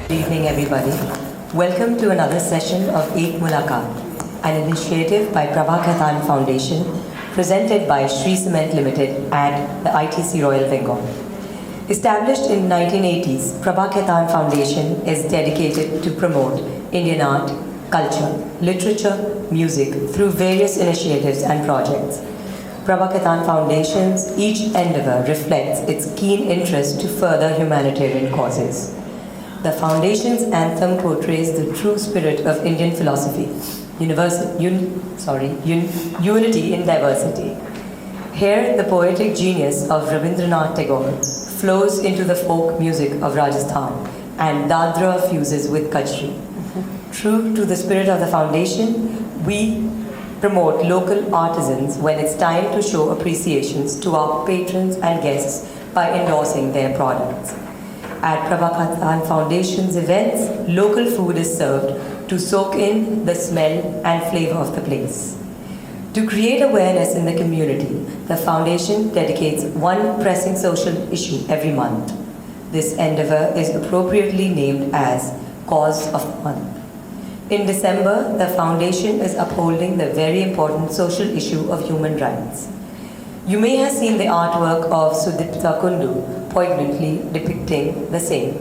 Good evening, everybody. Welcome to another session of Mulakat, an initiative by Kolkata Foundation, presented by Shree Cement Limited and the ITC Royal Bengal. Established in 1980s, Kolkata Foundation is dedicated to promote Indian art, culture, literature, music through various initiatives and projects. Kolkata Foundation's each endeavor reflects its keen interest to further humanitarian causes. The Foundation's anthem portrays the true spirit of Indian philosophy, unity in diversity. Here, the poetic genius of Rabindranath Tagore flows into the folk music of Rajasthan, and Dadra fuses with Kachri. True to the spirit of the Foundation, we promote local artisans when it's time to show appreciations to our patrons and guests by endorsing their products. At Kolkata Foundation's events, local food is served to soak in the smell and flavor of the place. To create awareness in the community, the Foundation dedicates one pressing social issue every month. This endeavor is appropriately named as Cause of the Month. In December, the Foundation is upholding the very important social issue of human rights. You may have seen the artwork of Sudipta Kundu, poignantly depicting the same.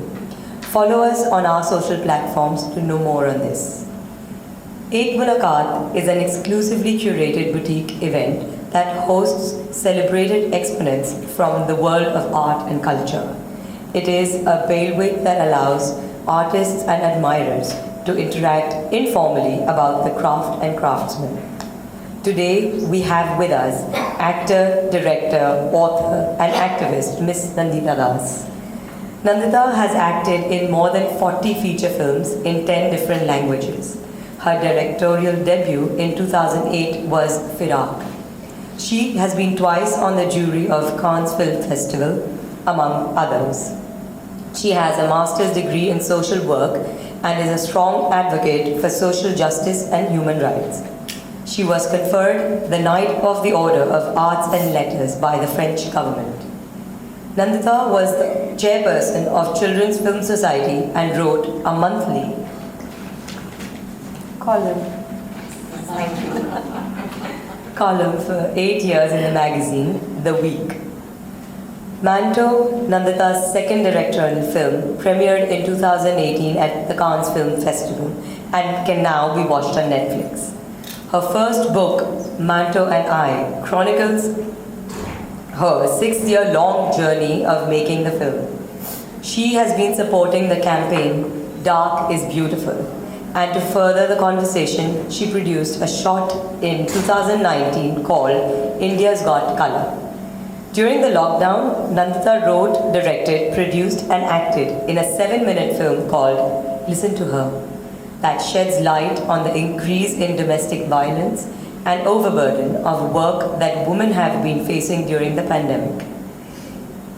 Follow us on our social platforms to know more on this. Ek Mulakat is an exclusively curated boutique event that hosts celebrated exponents from the world of art and culture. It is a bailiwick that allows artists and admirers to interact informally about the craft and craftsmen. Today, we have with us actor, director, author, and activist Miss Nandita Das. Nandita has acted in more than 40 feature films in 10 different languages. Her directorial debut in 2008 was Firak. She has been twice on the jury of Cannes Film Festival, among others. She has a master's degree in social work and is a strong advocate for social justice and human rights. She was conferred the Knight of the Order of Arts and Letters by the French government. Nandita was the chairperson of Children's Film Society and wrote a monthly column for 8 years in the magazine, The Week. Manto, Nandita's second directorial film, premiered in 2018 at the Cannes Film Festival and can now be watched on Netflix. Her first book, Manto and I, chronicles her 6-year-long journey of making the film. She has been supporting the campaign, Dark is Beautiful, and to further the conversation, she produced a short in 2019 called India's Got Color. During the lockdown, Nandita wrote, directed, produced, and acted in a 7-minute film called Listen to Her, that sheds light on the increase in domestic violence and overburden of work that women have been facing during the pandemic.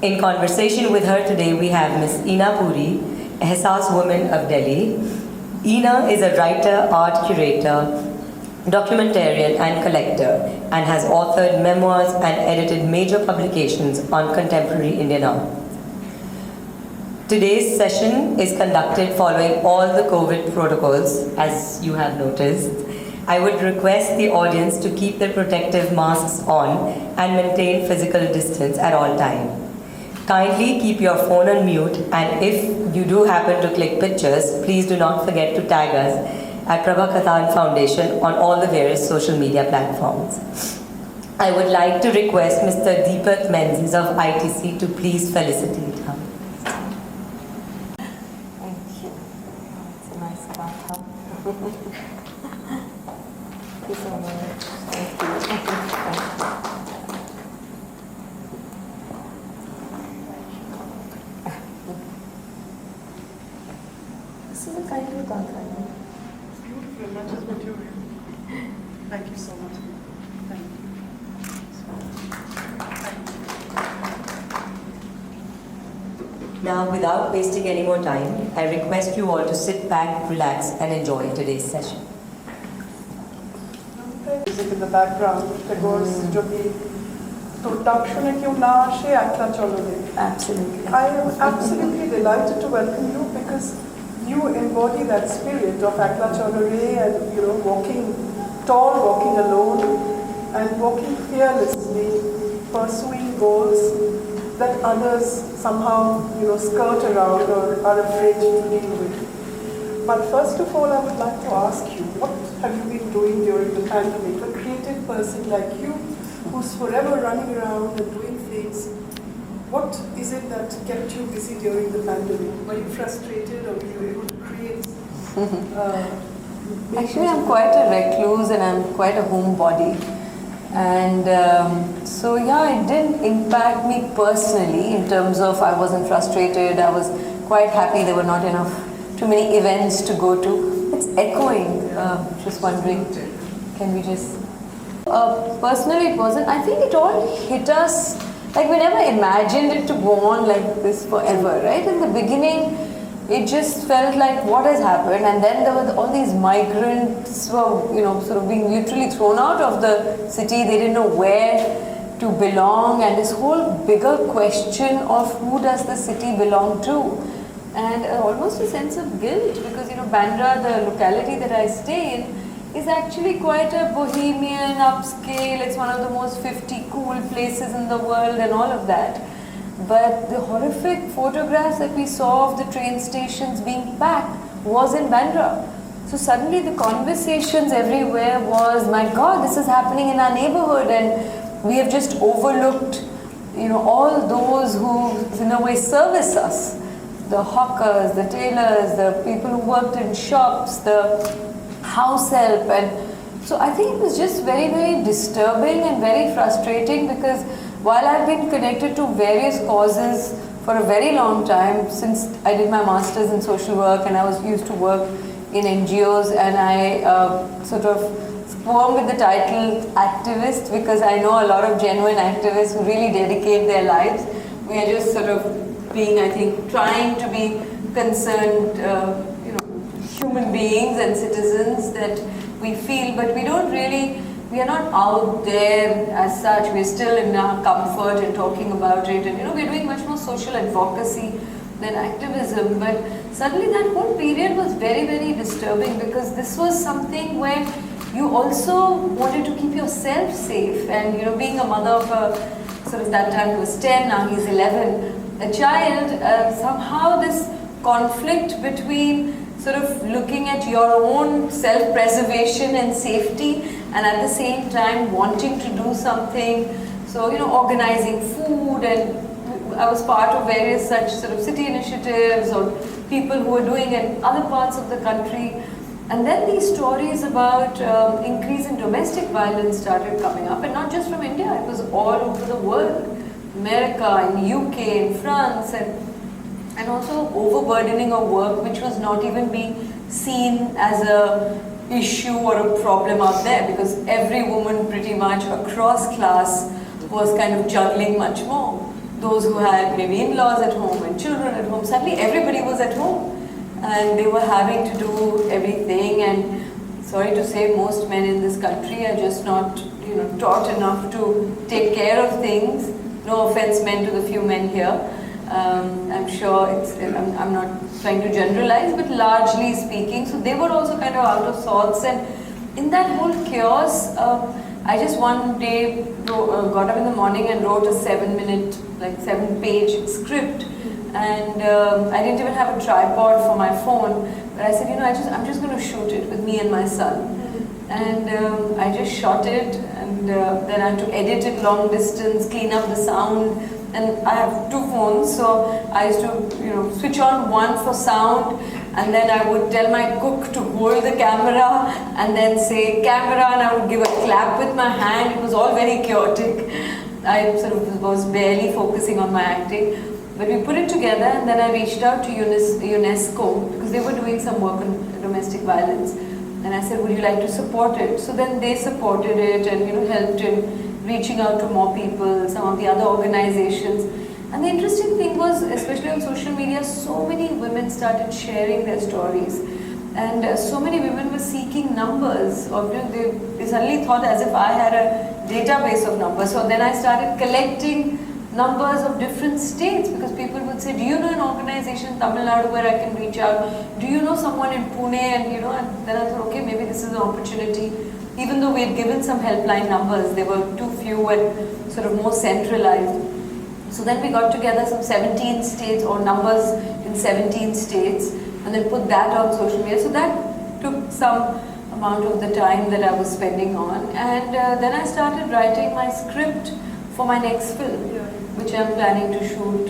In conversation with her today, we have Ms. Ina Puri, Ehsas Woman of Delhi. Ina is a writer, art curator, documentarian and collector, and has authored memoirs and edited major publications on contemporary Indian art. Today's session is conducted following all the COVID protocols, as you have noticed. I would request the audience to keep their protective masks on and maintain physical distance at all times. Kindly keep your phone on mute, and if you do happen to click pictures, please do not forget to tag us at Kolkata Foundation on all the various social media platforms. I would like to request Mr. Deepak Menzies of ITC to please felicitate her. Thank you. It's a nice bathtub. Thank you so much. Thank you. This is a kind of bathtub. That is what you're Thank you so much. Thank you. Now, without wasting any more time, I request you all to sit back, relax, and enjoy today's session. Music in the background, Tagore's Jogi, to Takshune Kyun Na Ashe Akla Cholo De. Absolutely. I am absolutely delighted to welcome you because you embody that spirit of Akla Chaudhary and, you know, walking tall, walking alone, and walking fearlessly, pursuing goals that others somehow, you know, skirt around or are afraid to deal with. But first of all, I would like to ask you, what have you been doing during the pandemic? A creative person like you, who's forever running around and doing things, what is it that kept you busy during the pandemic? Were you frustrated or were you able to create? Actually, I'm quite a recluse and I'm quite a homebody. And so yeah, it didn't impact me personally in terms of I wasn't frustrated, I was quite happy there were not too many events to go to. It's echoing, just wondering, can we just... personally it wasn't, I think it all hit us, like we never imagined it to go on like this forever, right? In the beginning, it just felt like what has happened, and then there were all these migrants were, you know, sort of being literally thrown out of the city. They didn't know where to belong, and this whole bigger question of who does the city belong to, and almost a sense of guilt, because, you know, Bandra, the locality that I stay in, is actually quite a bohemian, upscale. It's one of the most 50 cool places in the world and all of that. But the horrific photographs that we saw of the train stations being packed was in Bandra. So suddenly the conversations everywhere was, my God, this is happening in our neighborhood, and we have just overlooked, you know, all those who in a way service us. The hawkers, the tailors, the people who worked in shops, the house help. And so I think it was just very, very disturbing and very frustrating, because while I've been connected to various causes for a very long time, since I did my master's in social work and I was used to work in NGOs, and I sort of squirm with the title activist, because I know a lot of genuine activists who really dedicate their lives. We are just sort of being, I think, trying to be concerned, you know, human beings and citizens that we feel, but we don't really, we are not out there as such. We're still in our comfort and talking about it, and, you know, we're doing much more social advocacy than activism. But suddenly that whole period was very, very disturbing, because this was something where you also wanted to keep yourself safe. And, you know, being a mother of a, sort of that time he was 10, now he's 11, a child, somehow this conflict between sort of looking at your own self-preservation and safety, and at the same time wanting to do something. So, you know, organizing food, and I was part of various such sort of city initiatives or people who were doing it in other parts of the country. And then these stories about increase in domestic violence started coming up, and not just from India, it was all over the world. America, in UK, in France, and also overburdening of work which was not even being seen as a issue or a problem out there, because every woman pretty much across class was kind of juggling much more. Those who had maybe in-laws at home and children at home, suddenly everybody was at home and they were having to do everything. And sorry to say, most men in this country are just not, you know, taught enough to take care of things. No offense meant to the few men here. I'm sure I'm not trying to generalize, but largely speaking, so they were also kind of out of sorts. And in that whole chaos, I just one day got up in the morning and wrote a 7-page script, and I didn't even have a tripod for my phone, but I said, you know, I'm just going to shoot it with me and my son. And I just shot it, and then I had to edit it long distance, clean up the sound. And I have 2 phones, so I used to, you know, switch on one for sound, and then I would tell my cook to hold the camera and then say camera, and I would give a clap with my hand. It was all very chaotic. I sort of was barely focusing on my acting. But we put it together, and then I reached out to UNESCO, because they were doing some work on domestic violence. And I said, would you like to support it? So then they supported it and, you know, helped in reaching out to more people, some of the other organizations. And the interesting thing was, especially on social media, so many women started sharing their stories. And so many women were seeking numbers. Of, you know, they suddenly thought as if I had a database of numbers. So then I started collecting numbers of different states, because people would say, do you know an organization in Tamil Nadu where I can reach out? Do you know someone in Pune? And and then I thought, okay, maybe this is an opportunity. Even though we had given some helpline numbers, they were too few and sort of more centralized. So then we got together some 17 states or numbers in 17 states and then put that on social media. So that took some amount of the time that I was spending on. And then I started writing my script for my next film, which I'm planning to shoot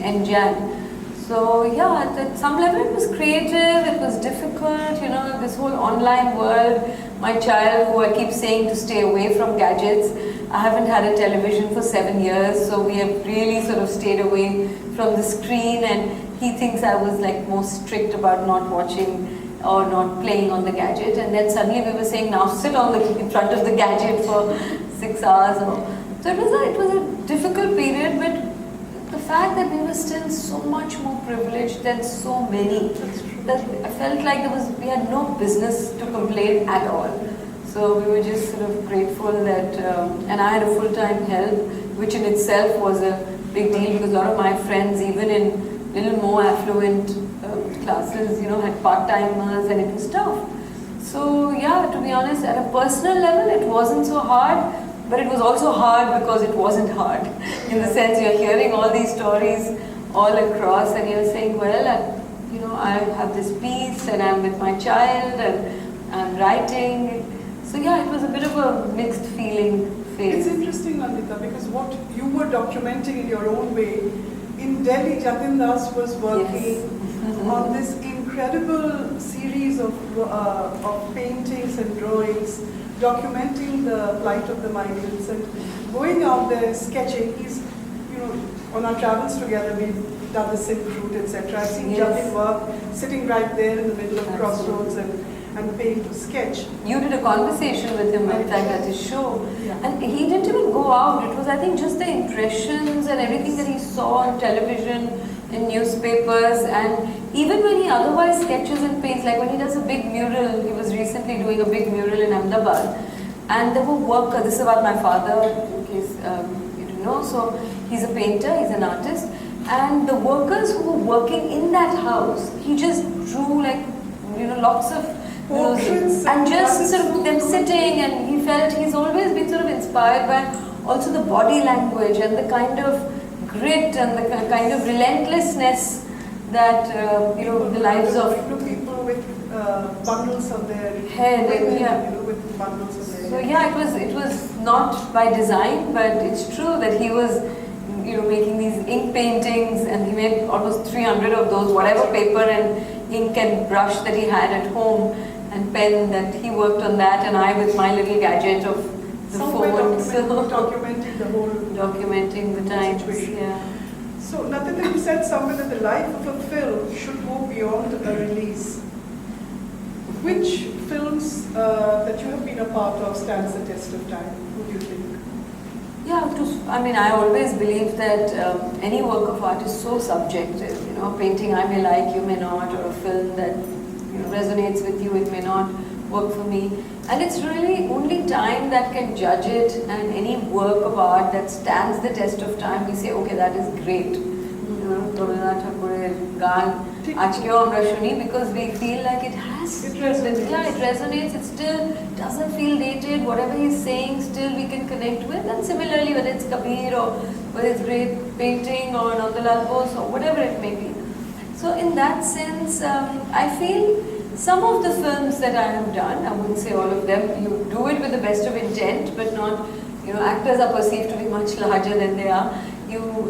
in Jan. So yeah, at some level it was creative, it was difficult, this whole online world. My child, who I keep saying to stay away from gadgets, I haven't had a television for 7 years, so we have really sort of stayed away from the screen, and he thinks I was like more strict about not watching or not playing on the gadget. And then suddenly we were saying, now sit in front of the gadget for 6 hours. So it was a difficult period, but the fact that we were still so much more privileged than so many, that I felt like we had no business to complain at all. So we were just sort of grateful that, and I had a full-time help, which in itself was a big deal, because a lot of my friends, even in little more affluent classes, had part-timers, and it was tough. So yeah, to be honest, at a personal level, it wasn't so hard. But it was also hard because it wasn't hard. In the sense, you're hearing all these stories all across, and you're saying, well, I have this piece, and I'm with my child, and I'm writing. So yeah, it was a bit of a mixed feeling phase. It's interesting, Nandita, because what you were documenting in your own way, in Delhi, Jatin Das was working on this incredible series of paintings and drawings, documenting the plight of the migrants and going out there sketching. He's, on our travels together, we've done the Silk Route, etc. I've seen Jatin work, sitting right there in the middle of crossroads and paint to sketch. You did a conversation with him, in fact, at his show. Yeah. And he didn't even go out. It was, I think, just the impressions and everything that he saw on television, in newspapers, and even when he otherwise sketches and paints, like when he does a big mural, he was recently doing a big mural in Ahmedabad, and there were workers. This is about my father, in case you didn't know. So he's a painter, he's an artist, and the workers who were working in that house, he just drew like lots of portraits and just sort of them sitting, and he felt he's always been sort of inspired by also the body language and the kind of grit and the kind of relentlessness that the lives of people with bundles on their head, women, with bundles on their so head. it was not by design, but it's true that he was making these ink paintings, and he made almost 300 of those, whatever paper and ink and brush that he had at home and pen, that he worked on that, and I with my little gadget of the phone, documenting the whole documenting the times. situation. Yeah. So, Nandita, you said somewhere that the life of a film should go beyond a release. Which films that you have been a part of stands the test of time? Who do you think? Yeah, I always believe that any work of art is so subjective. Painting I may like, you may not, or a film that resonates with you, it may not work for me. And it's really only time that can judge it, and any work of art that stands the test of time, we say, okay, that is great. Rabindranath Thakure's Gaan, Ajkeo Amra Shuni, because we feel like it has, it resonates. Yeah, it resonates, it still doesn't feel dated, whatever he's saying, still we can connect with. And similarly, whether it's Kabir or whether it's great painting or Nandalal Bose or whatever it may be. So in that sense, I feel some of the films that I have done, I wouldn't say all of them, you do it with the best of intent, but not, actors are perceived to be much larger than they are.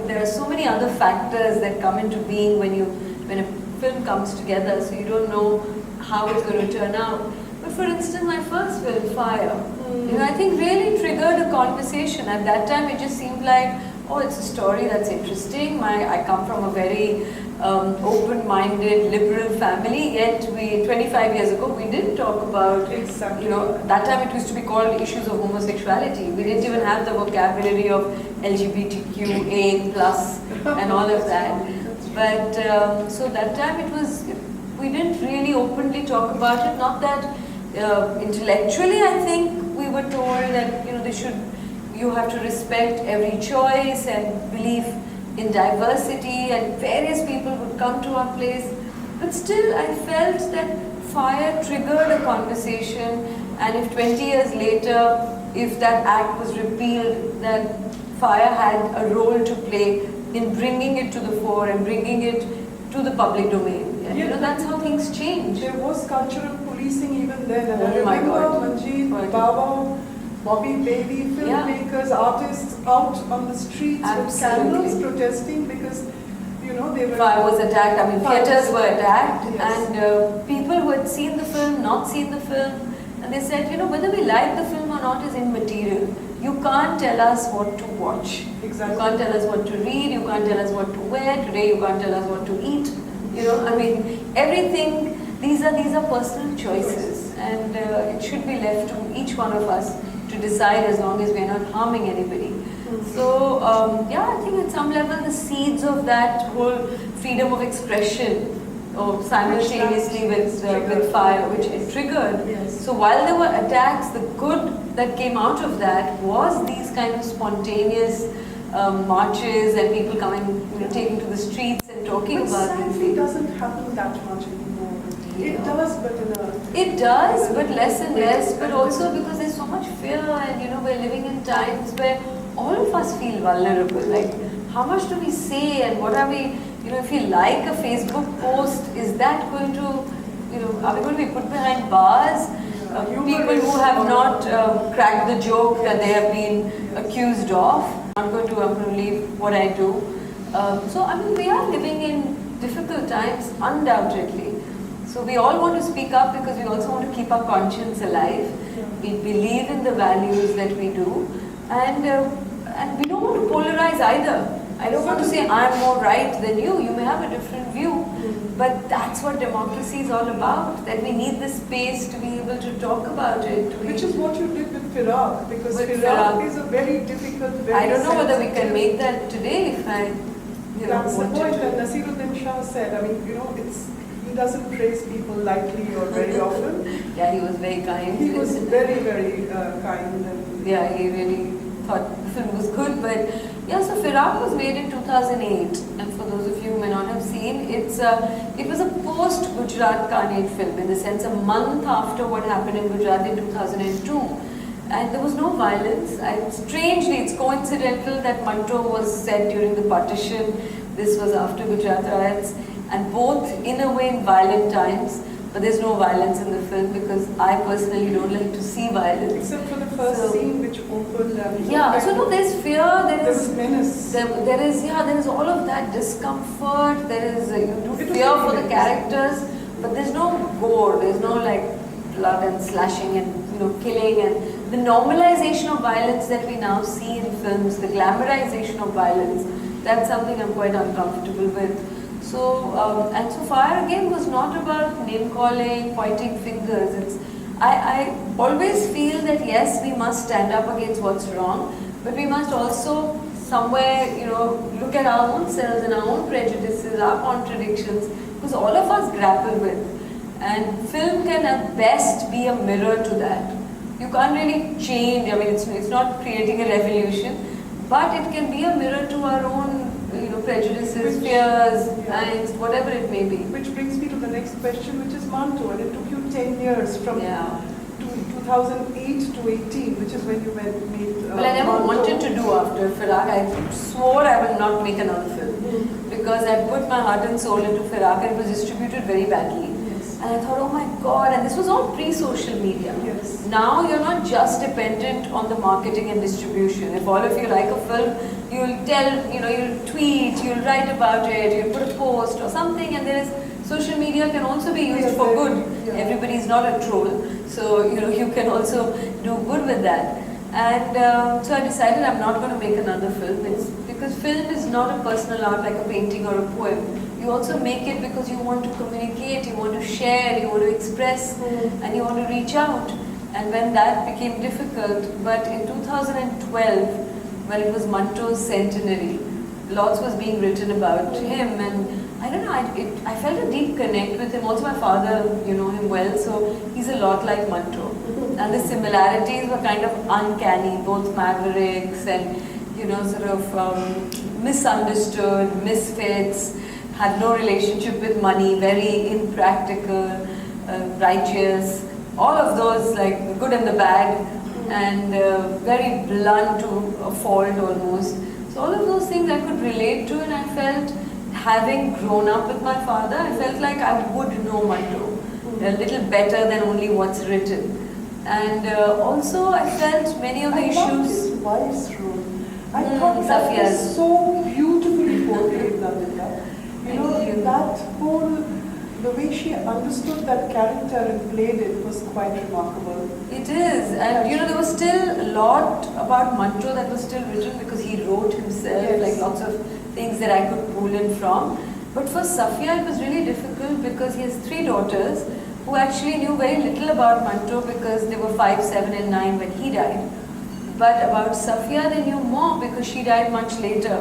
There are so many other factors that come into being when a film comes together, so you don't know how it's going to turn out. But for instance, my first film, Fire, I think really triggered a conversation. At that time, it just seemed like, oh, it's a story that's interesting. I come from a very open-minded, liberal family, yet 25 years ago, we didn't talk about, that time it used to be called issues of homosexuality. We didn't even have the vocabulary of LGBTQA plus and all of that. But, so that time we didn't really openly talk about it. Not that intellectually, I think we were told that, they should, you have to respect every choice and believe in diversity, and various people would come to our place. But still, I felt that fire triggered a conversation, and if 20 years later, if that act was repealed, then fire had a role to play in bringing it to the fore and bringing it to the public domain. And that's how things change. There was cultural policing even then, and Oh I my remember God. Manjeet, Baba, Bobby Baby, filmmakers, artists out on the streets with candles protesting because, they were... Fire was attacked, I mean theatres were attacked, Yes. and people who had seen the film, not seen the film, and they said, whether we like the film or not is immaterial. You can't tell us what to watch. Exactly. You can't tell us what to read, you can't tell us what to wear, today you can't tell us what to eat. Everything, these are personal choices, and it should be left to each one of us to decide, as long as we are not harming anybody. So, I think at some level the seeds of that whole freedom of expression simultaneously with fire, which it triggered. Yes. So while there were attacks, the good that came out of that was these kind of spontaneous marches and people coming, taking to the streets and talking But about these sadly, it things. doesn't happen that much anymore. It does, but in a... It does, but less and less, but also because there's so much fear, and we're living in times where all of us feel vulnerable. Like, how much do we say, and what are we, if you like a Facebook post, is that going to, are we going to be put behind bars? People who have not cracked the joke that they have been accused of. I'm going to leave what I do. We are living in difficult times, undoubtedly. So we all want to speak up because we also want to keep our conscience alive. We believe in the values that we do, and we don't want to polarize either. I don't want to say I'm more right than you. You may have a different view, but that's what democracy is all about. That we need the space to be able to talk about it. Which is what you did with Firak, because With Firak Firak. is a very difficult, very I don't know whether we sensitive... can make that today if I, That's the wanted point to. that Nasiruddin Shah said. He doesn't praise people lightly or very often. Yeah, he was very kind. He was very, very kind. And Yeah, he really thought the film was good, but so Firak was made in 2008, and for those of you who may not have seen, it was a post-Gujarat Khanate film, in the sense a month after what happened in Gujarat in 2002. And there was no violence, and strangely, it's coincidental that Manto was set during the partition. This was after Gujarat riots, and both in a way in violent times, but there's no violence in the film because I personally don't like to see violence. except for the first scene which opened and... There's fear, there was is menace. there is all of that discomfort, there is you do fear for the characters, but there's no gore, there's no like blood and slashing and killing, and the normalization of violence that we now see in films, the glamorization of violence, that's something I'm quite uncomfortable with. So Fire again was not about name calling, pointing fingers. I always feel that yes, we must stand up against what's wrong, but we must also somewhere, look at our own selves and our own prejudices, our contradictions, because all of us grapple with. And film can at best be a mirror to that. You can't really change, it's not creating a revolution, but it can be a mirror to our own prejudices, fears, angst, whatever it may be. Which brings me to the next question, which is Manto, and it took you 10 years from 2008 to 18, which is when you made Well, I never Manto. wanted to do after Firak. I swore I will not make another film because I put my heart and soul into Firak, and it was distributed very badly. And I thought, oh my God, and this was all pre-social media. Yes. Now you're not just dependent on the marketing and distribution. If all of you like a film, you'll tell, you'll tweet, you'll write about it, you'll put a post or something, and there is, social media can also be used for good. Everybody is not a troll. So, you can also do good with that. And so I decided I'm not going to make another film. It's because film is not a personal art like a painting or a poem. You also make it because you want to communicate, you want to share, you want to express, and you want to reach out. And when that became difficult, but in 2012, when it was Manto's centenary, lots was being written about him, and I don't know, I felt a deep connect with him. Also my father, you know him well, so he's a lot like Manto. And the similarities were kind of uncanny, both mavericks and, you know, sort of misunderstood, misfits, had no relationship with money, very impractical, righteous, all of those, like the good and the bad, and very blunt to a fault almost. So all of those things I could relate to, and I felt, having grown up with my father, I felt like I would know Manto a little better than only what's written. And also I felt many of the I loved issues. his wife's role. I thought that was so beautifully portrayed, Nandita. You know, that whole, the way she understood that character and played it was quite remarkable. It is, and you know, there was still a lot about Manto that was still written because he wrote himself, Yes. like lots of things that I could pull in from. But for Safia, it was really difficult because he has 3 daughters who actually knew very little about Manto because they were 5, 7, and 9 when he died. But about Safia, they knew more because she died much later.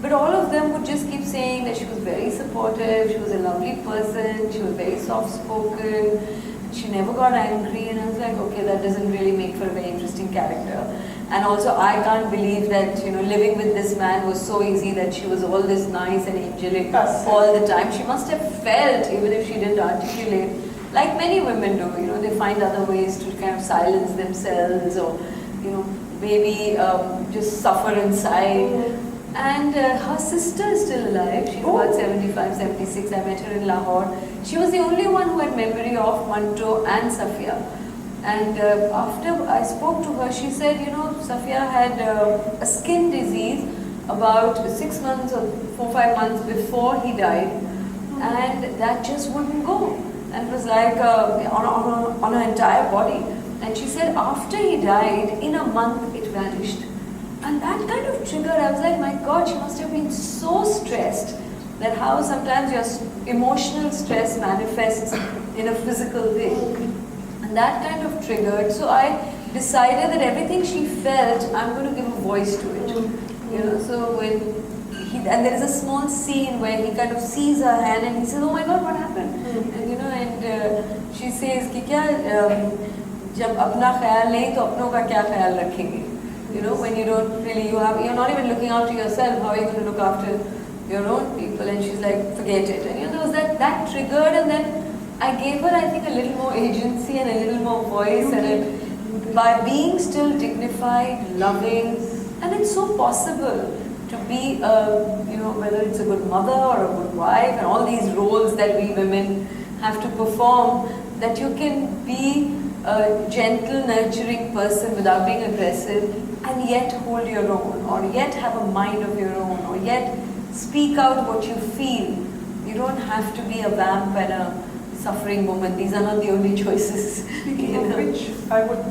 But all of them would just keep saying that she was very supportive, she was a lovely person, she was very soft-spoken, she never got angry, and I was like, okay, that doesn't really make for a very interesting character. And also, I can't believe that, you know, living with this man was so easy, that she was all this nice and angelic Yes. all the time. She must have felt, even if she didn't articulate, like many women do, you know, they find other ways to kind of silence themselves or, you know, maybe just suffer inside. And her sister is still alive. She's about 75, 76. I met her in Lahore. She was the only one who had memory of Manto and Safia. And after I spoke to her, she said, you know, Safia had a skin disease about 6 months or 4, 5 months before he died. And that just wouldn't go. And it was like on her entire body. And she said after he died, in a month it vanished. And that kind of triggered, I was like, my God, she must have been so stressed, that how sometimes your emotional stress manifests in a physical way. And that kind of triggered. So I decided that everything she felt, I'm going to give a voice to it. You know, so when and there is a small scene where he kind of sees her hand and he says, oh my God, what happened? And you know, and she says, कि क्या जब अपना ख्याल नहीं तो अपनों का क्या ख्याल रखेंगे? You know, when you don't really, you're not even looking after yourself, how are you going to look after your own people? And she's like, forget it. And you know, there was that triggered, and then I gave her, I think, a little more agency and a little more voice, and by being still dignified, loving, and it's so possible to be, you know, whether it's a good mother or a good wife, and all these roles that we women have to perform, that you can be a gentle, nurturing person without being aggressive, and yet hold your own, or yet have a mind of your own, or yet speak out what you feel. You don't have to be a vamp and a suffering woman. These are not the only choices. Speaking of which, I would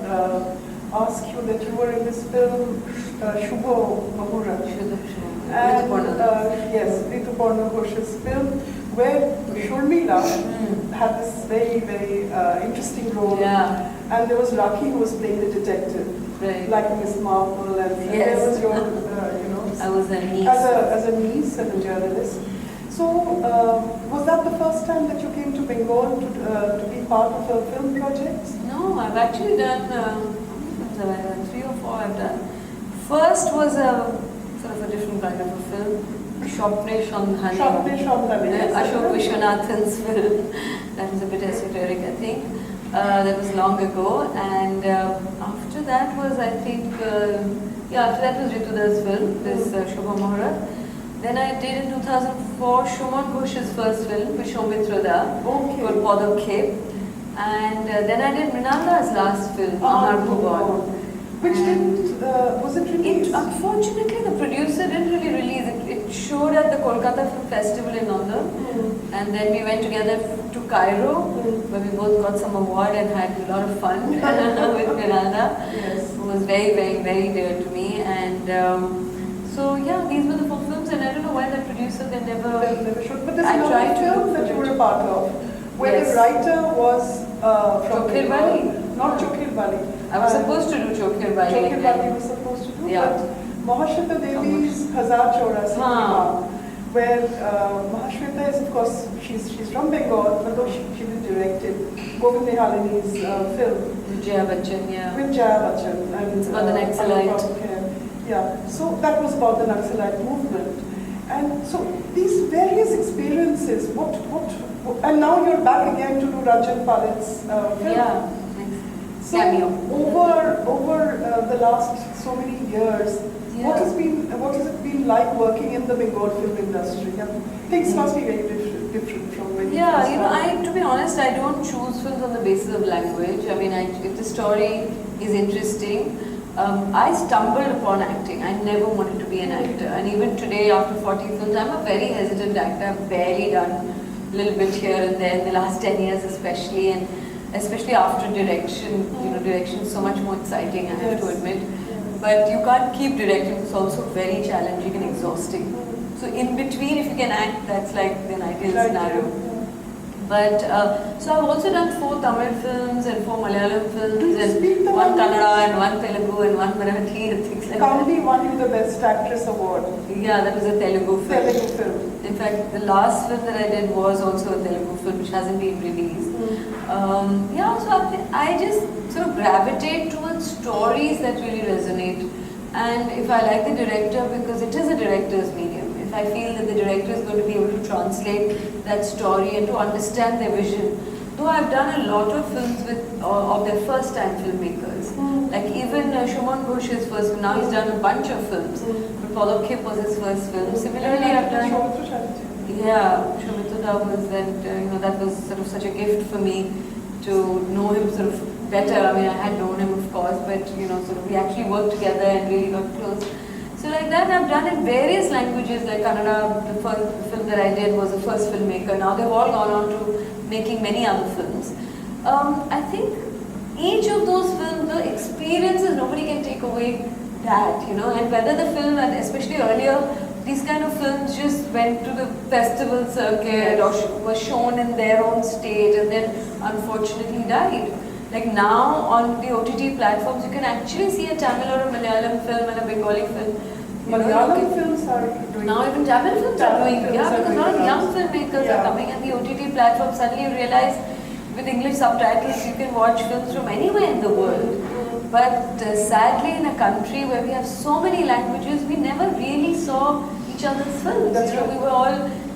ask you that you were in this film, Shubho Mahura. And yes, Rituparna Ghosh's film, where Shurmila had this very, very interesting role. Yeah. And there was Rakhi who was playing the detective, Right. like Miss Marple, and Yes. there was your, you know, I was a niece. as a niece and a journalist. So, was that the first time that you came to Bengal to be part of a film project? No, I've actually done how many films have I done? 3 or 4 I've done. First was a sort of a different kind of a film, Shopne Shandhani. Shopne Shandhani, yes. Ashok Vishwanathan's film. That was a bit esoteric, I think. That was long ago, and after that was, I think, after that was Rituda's film, this Shubha Mahura. Then I did in 2004 Shuman Ghosh's first film, Vishwamitra Da, called Podokhe. And then I did Mrinalda's last film, Amar Bhuvan. Which didn't, was it released? Unfortunately, the producer didn't really release it. It showed at the Kolkata Film Festival in London. And then we went together to Cairo, where we both got some award and had a lot of fun with Mrinalda. Yes. It was very, very, very dear to me. And so, yeah, these were the 4 films. And I don't know why the producer, they never showed. But there's I another tried to film look that for you it. were a part of, where Yes. the writer was from Chokhir Bengal. Bali. Not Chokhir Bali. I was supposed to do Chokhir Bali. Chokhir Bali was supposed to do, Yeah. but Mahashweta Devi's Hazar Chaurasi, Haan. where Mahashweta is of course she's from Bengal, although she was directed Govind Nihalini's film. Jaya Bachchan, yeah. With Jaya Bachchan. And, it's about the Naxalite. Yeah, so that was about the Naxalite movement. And so these various experiences, and now you're back again to do Rajan Palit's film. Yeah, so cameo. Over the last so many years, what has it been like working in the Bengal film industry? And things must be very different from when you first started. To be honest, I don't choose films on the basis of language. I mean, if the story is interesting, I stumbled upon acting. I never wanted to be an actor. And even today, after 40 films, I'm a very hesitant actor. I've barely done a little bit here and there in the last 10 years especially. And especially after direction, direction is so much more exciting, I have to admit. But you can't keep directing, it's also very challenging and exhausting. So in between, if you can act, that's like the ideal scenario. But, so I've also done 4 Tamil films and 4 Malayalam films and 1 Kannada and 1 Telugu and 1 Marathi and things like that. Kambi won you the Best Actress Award. Yeah, that was a Telugu film. In fact, the last film that I did was also a Telugu film which hasn't been released. So I just sort of gravitate towards stories that really resonate. And if I like the director, because it is a director's medium, if I feel that the director is going to be able to translate that story and to understand their vision. Though I've done a lot of films of their first time filmmakers. Like even Shuman Ghosh's first film, now he's done a bunch of films. But Paulo Kip was his first film. Similarly, I've done... Shomitra was, and that was sort of such a gift for me to know him sort of better. I mean, I had known him, of course, but sort of we actually worked together and really got close. So like that, I've done in various languages. Like Kannada, the first film that I did was the first filmmaker. Now they've all gone on to making many other films. I think each of those films, the experiences, nobody can take away that, and whether the film, and especially earlier, these kind of films just went to the festival circuit or were shown in their own state and then unfortunately died. Like now on the OTT platforms, you can actually see a Tamil or a Malayalam film and a Bengali film. Malayalam films are doing. Now even Tamil films are doing, because a lot of young filmmakers are coming, and the OTT platform suddenly you realize with English subtitles you can watch films from anywhere in the world. But sadly, in a country where we have so many languages, we never really saw each other's films. We were all,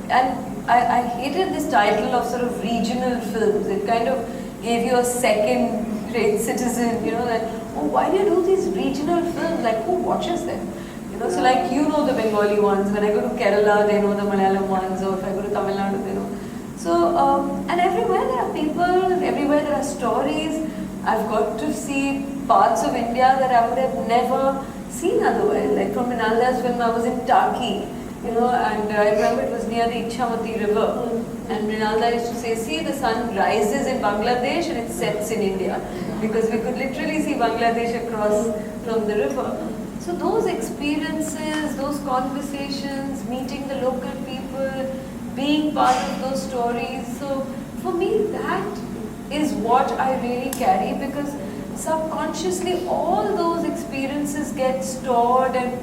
and I hated this title of sort of regional films. It kind of gave you a second-rate citizen, that, why do you do these regional films? Like, who watches them? So like, the Bengali ones. When I go to Kerala, they know the Malayalam ones. Or if I go to Tamil Nadu, they know. So, and everywhere there are people, everywhere there are stories. I've got to see parts of India that I would have never seen otherwise. Like from Minalda's film, I was in Taki, and I remember it was near the Ichamati river. And Rinalda used to say, see, the sun rises in Bangladesh and it sets in India. Because we could literally see Bangladesh across from the river. So those experiences, those conversations, meeting the local people, being part of those stories. So for me, that is what I really carry, because subconsciously all those experiences get stored and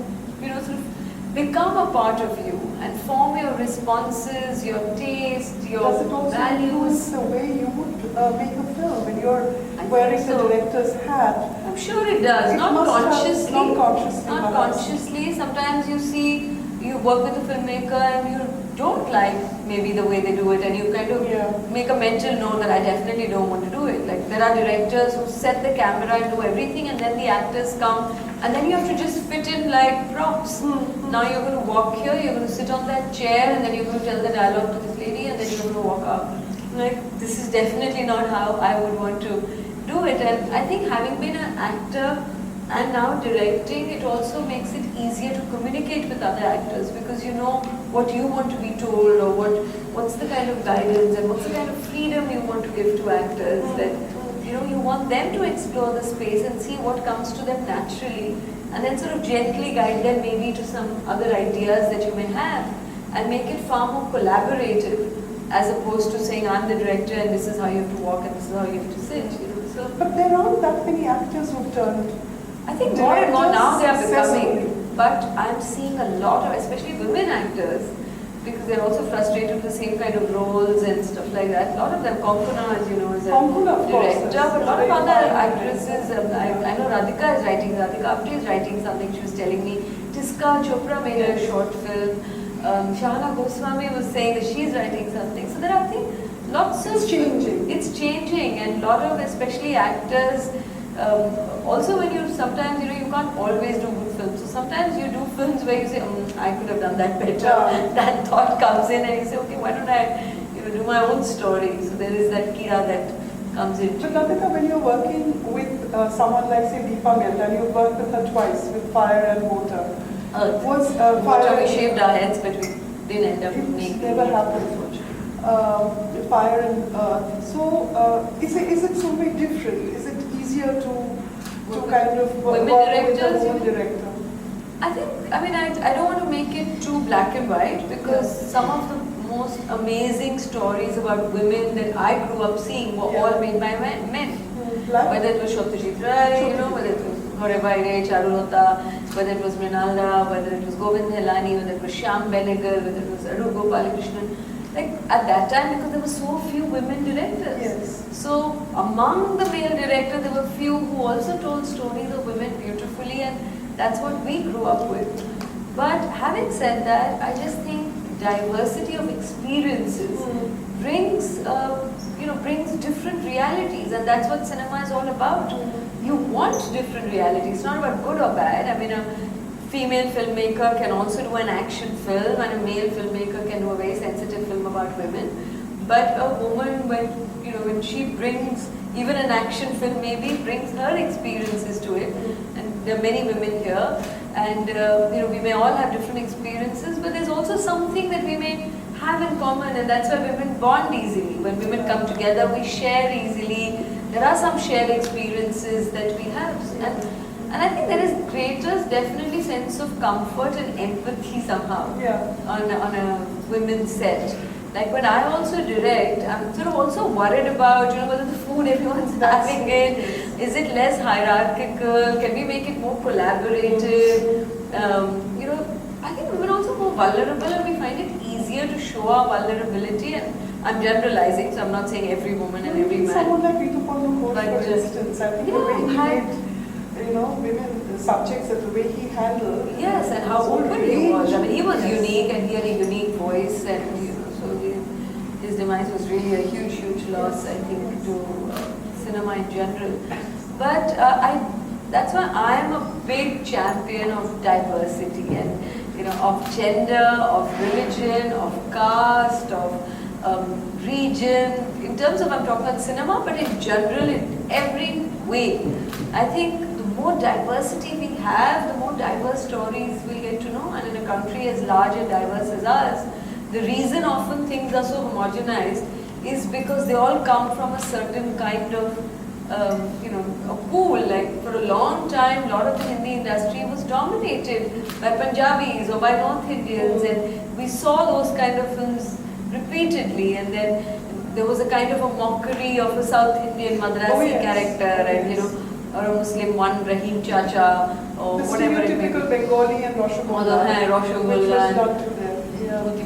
sort of become a part of you and form your responses, your taste, your Does it also values. influence the way you would make a film when you're wearing the director's hat? I'm sure it does. Not consciously. Not consciously. Not consciously. Sometimes you see, you work with a filmmaker and you don't like maybe the way they do it, and you kind of make a mental note that I definitely don't want to do it. Like there are directors who set the camera and do everything, and then the actors come, and then you have to just fit in like props. Now you're going to walk here, you're going to sit on that chair, and then you're going to tell the dialogue to this lady, and then you're going to walk out. Like, this is definitely not how I would want to do it. And I think having been an actor and now directing, it also makes it easier to communicate with other actors, because you know what you want to be told, or what's the kind of guidance and what's the kind of freedom you want to give to actors, that you want them to explore the space and see what comes to them naturally, and then sort of gently guide them maybe to some other ideas that you may have, and make it far more collaborative, as opposed to saying I'm the director and this is how you have to walk and this is how you have to sit. So, but there aren't that many actors who've turned. I think more and more now they are becoming, but I'm seeing a lot of, especially women actors, because they're also frustrated with the same kind of roles and stuff like that. A lot of them, Konkona, as you know, is a Konkona, of course, director, is but a lot of very other fine actresses. I know Radhika is writing, Radhika Apte is writing something. She was telling me. Tiska Chopra made a short film. Shahana Goswami was saying that she's writing something. So there are, I think, lots of... It's changing. It's changing, and a lot of, especially actors, also when you sometimes, you can't always do good films. So sometimes you do films where you say, I could have done that better. Yeah. That thought comes in and you say, okay, why don't I do my own story? So there is that kira that comes in. But Nandita, when you're working with someone like, say, Deepa Mehta, and you've worked with her twice, with Fire and Water. Earth. Was Water, Fire we and shaved our heads, but we didn't end up It making never happened. Fire and Earth. So, is it so very different? Is it easier to kind of women work directors, with a you woman mean? director? I don't want to make it too black and white, because some of the most amazing stories about women that I grew up seeing were all made by men. Like? Whether it was Satyajit Ray, whether it was Horebai Ray, Charulata, whether it was Mrinalda, whether it was Govind Helani, whether it was Shyam Benegal, whether it was Aru Gopalakrishnan. Like at that time, because there were so few women directors. Yes. So among the male directors, there were few who also told stories of women beautifully, and that's what we grew up with. But having said that, I just think diversity of experiences brings different realities, and that's what cinema is all about. You want different realities. It's not about good or bad. I mean, a female filmmaker can also do an action film, and a male filmmaker can do a very sensitive film about women. But a woman, when she brings even an action film, maybe brings her experiences to it. And there are many women here, and we may all have different experiences, but there's also something that we may have in common, and that's why women bond easily. When women come together, we share easily. There are some shared experiences that we have, and I think there is definitely sense of comfort and empathy somehow on a women's set. Like when I also direct, I'm sort of also worried about whether the food everyone's having is it less hierarchical? Can we make it more collaborative? I think women are also more vulnerable, and we find it easier to show our vulnerability. And I'm generalizing, so I'm not saying every woman and every man. Someone like Ritu Ghosh, But for instance, I think the way he made, women subjects and the way he handled. Yes, and how open he was. I mean, he was unique, and he had a unique voice, and so his demise was really a huge, huge loss, I think, to cinema in general. But that's why I am a big champion of diversity, and of gender, of religion, of caste, of region. In terms of, I'm talking about cinema, but in general, in every way. I think the more diversity we have, the more diverse stories we'll get to know. And in a country as large and diverse as ours, the reason often things are so homogenized is because they all come from a certain kind of a pool. Like for a long time, a lot of the Hindi industry was dominated by Punjabis or by North Indians, and we saw those kind of films repeatedly, and then there was a kind of a mockery of a South Indian Madrasi character, and or a Muslim one, Rahim Chacha, or the whatever it may be. stereotypical Bengali and Roshogulla, which was done to them.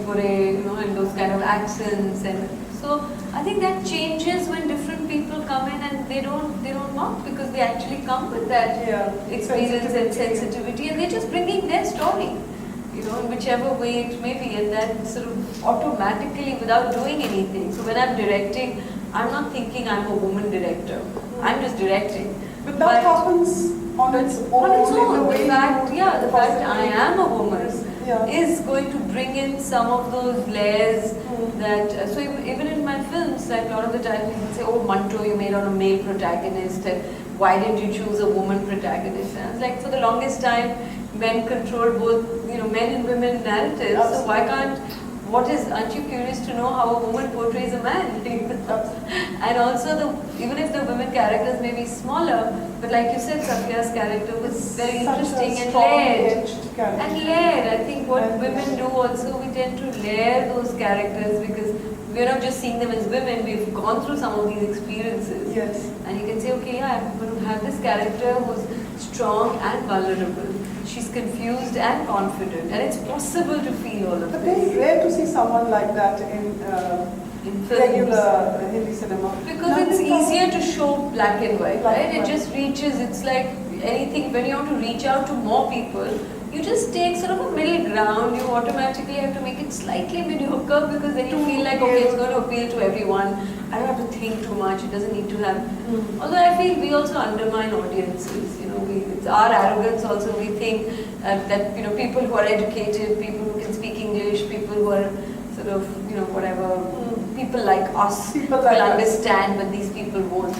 And those kind of accents, and so I think that changes when different people come in, and they don't mock, because they actually come with that experience and sensitivity, and they're just bringing their story, in whichever way it may be, and that sort of automatically, without doing anything. So when I'm directing, I'm not thinking I'm a woman director. I'm just directing. But that happens on its own. On its own, the fact I am a woman is going to bring in some of those layers that, so even in my films, like a lot of the time people say, oh, Manto, you made on a male protagonist, and why didn't you choose a woman protagonist? And I was like, for the longest time, men control both, men and women narratives, so why can't, aren't you curious to know how a woman portrays a man? And also, even if the women characters may be smaller, but like you said, Safia's character was very interesting and layered. I think what women do also, we tend to layer those characters, because we're not just seeing them as women, we've gone through some of these experiences. Yes. And you can say, okay, I'm going to have this character who's strong and vulnerable. she's confused and confident, and it's possible to feel all of But this. very rare to see someone like that in In films. regular Hindi cinema. Because it's Nandita- easier to show black and white, Black right? and It white. just reaches, it's like anything, when you want to reach out to more people, you just take sort of a middle ground. You automatically have to make it slightly mediocre because then you feel like, okay, it's going to appeal to everyone. I don't have to think too much. It doesn't need to have. Although I feel we also undermine audiences. You know, it's our arrogance also. We think that people who are educated, people who can speak English, people who are sort of whatever, people like us People will like us. understand, but these people won't.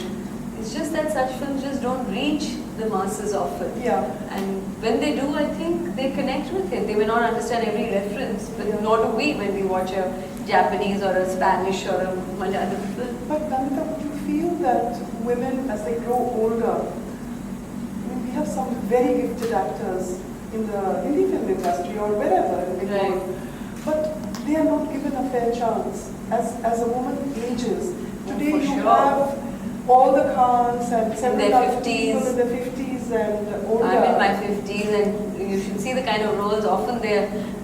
It's just that such films just don't reach the masses often. Yeah. And when they do, I think they connect with it. They may not understand every reference, but nor do we when we watch a Japanese or a Spanish or a Malayalam film. But Nandita, would you feel that women, as they grow older, I mean, we have some very gifted actors in the Hindi film industry or wherever in the Right. world, but they are not given a fair chance. As a woman ages, today for you sure. have all the Khans and several their other 50s. people in their 50s and older. I'm in my 50s and you should see the kind of roles. Often they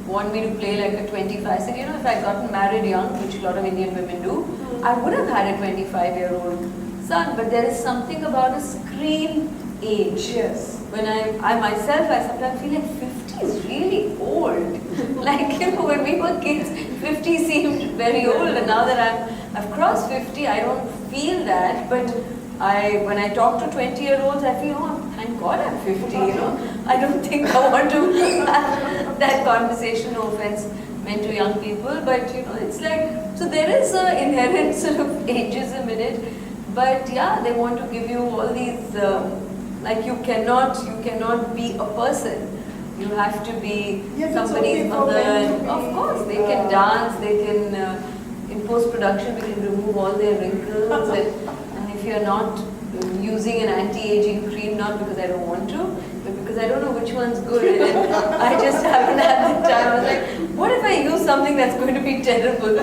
want me to play like a 25. So, if I'd gotten married young, which a lot of Indian women do, I would have had a 25-year-old son. But there is something about a screen age. Yes. When I myself, I sometimes feel like 50 is really old. Like, when we were kids, 50 seemed very old, and now that I've crossed 50, I don't feel that. But when I talk to 20-year-olds, I feel, thank God I'm 50, I don't think I want to have that conversation, no offense meant to young people, but it's like, so there is an inherent sort of ageism in it, but yeah, they want to give you all these, like you cannot be a person. You have to be Yes, it's somebody's okay for mother. men to be, Of course, they can dance, they can, in post-production, we can remove all their wrinkles. And if you're not using an anti-aging cream, not because I don't want to, but because I don't know which one's good. And I just haven't had the time. I was like, what if I use something that's going to be terrible?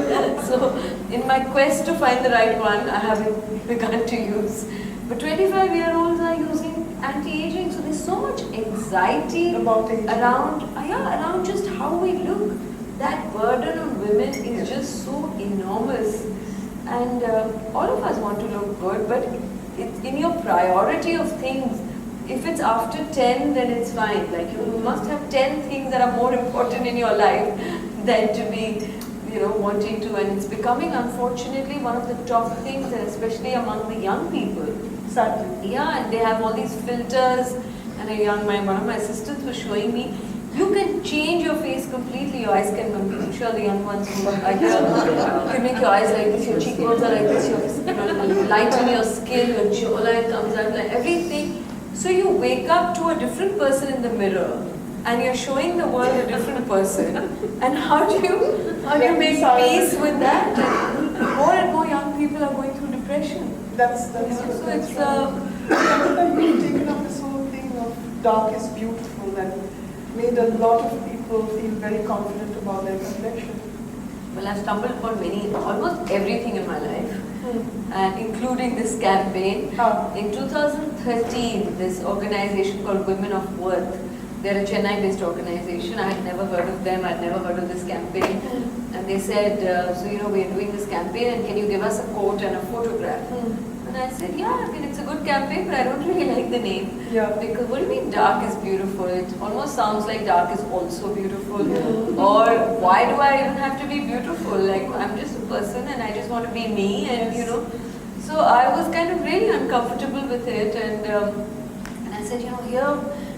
So, in my quest to find the right one, I haven't begun to use. But 25-year-olds are using anti-aging, so there's so much anxiety About aging. around just how we look. That burden on women is just so enormous, and all of us want to look good, but it's in your priority of things. If it's after 10, then it's fine. Like you must have 10 things that are more important in your life than to be wanting to, and it's becoming, unfortunately, one of the top things, and especially among the young people. Sadly. Yeah, and they have all these filters. And one of my assistants was showing me, you can change your face completely. Your eyes can, I'm sure the young ones who are here, you can make your eyes like this, your cheekbones are like this, your lighten your skin, your jawline comes out, like everything. So you wake up to a different person in the mirror, and you're showing the world a different person. And how do you make peace with that? More and more young people are going through depression. That's So that's it's Nandita, you've taken up this whole thing of dark is beautiful and made a lot of people feel very confident about their complexion. well, I've stumbled upon almost everything in my life, and including this campaign. Ah. In 2013, this organization called Women of Worth, they're a Chennai-based organization. I had never heard of them. I'd never heard of this campaign. And they said, we are doing this campaign, and can you give us a quote and a photograph? And I said, yeah, I mean, it's a good campaign, but I don't really like the name. Yeah. Because what do you mean dark is beautiful? It almost sounds like dark is also beautiful. Or why do I even have to be beautiful? Like, I'm just a person and I just want to be me, and So I was kind of really uncomfortable with it, and I said, here